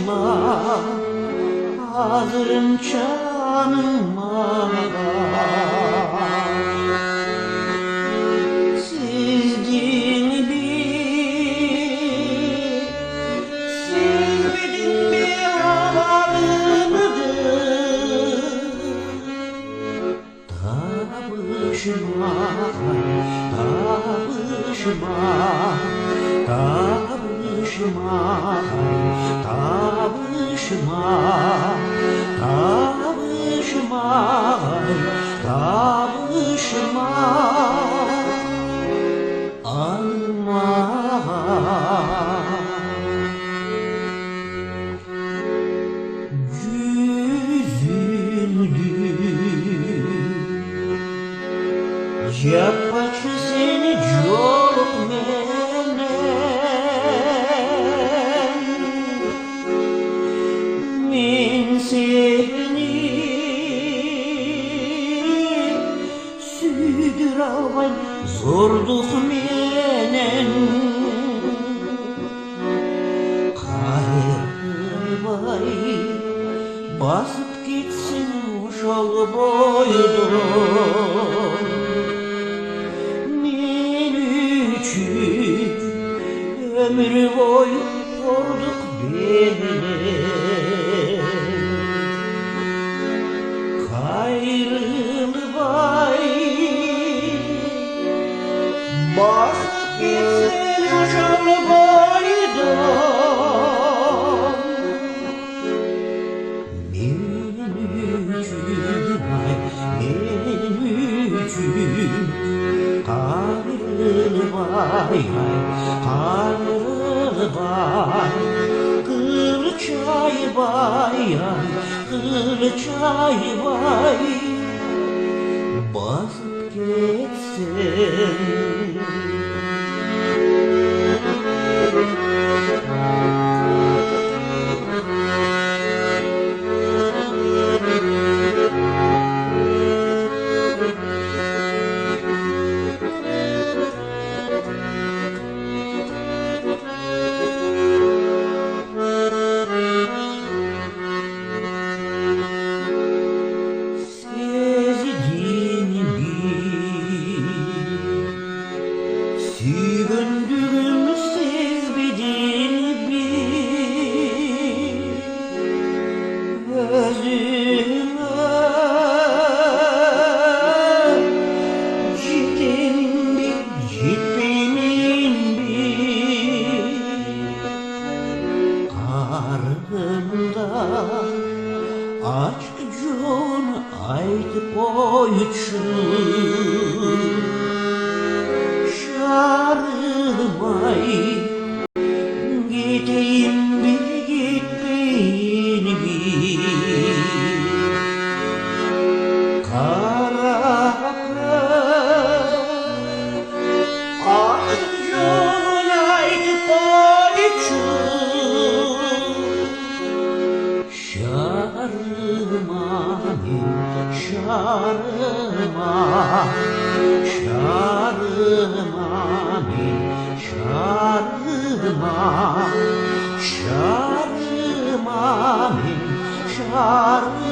başıma, hazırım canıma. Sizdin bir halımdır. Ta başıma, ta başıma, ta başıma, ta başıma, ta başıma, ta başıma. Alma yüzünü yapacı seni çok men seni süydür alvay zorduk menen kaybay basıp gitsin uşal boydun men üçün ömür boyu vurduk beni kayrılvay basıp gitsin uşal boydun men üçün ay men üçün kayrılvay kayrılvay Kılıçay bayan, kılıçay bay basıp geçsin. Sügündüğüm siz bilin bir özüme gitmemin bir karnımda aşk can aytıp koyuşur Şarımay gideyim bir gitmeyin bir kara ah can aytıp koyuşur Şarıma şarıma şarıma şarıma şarıma şarıma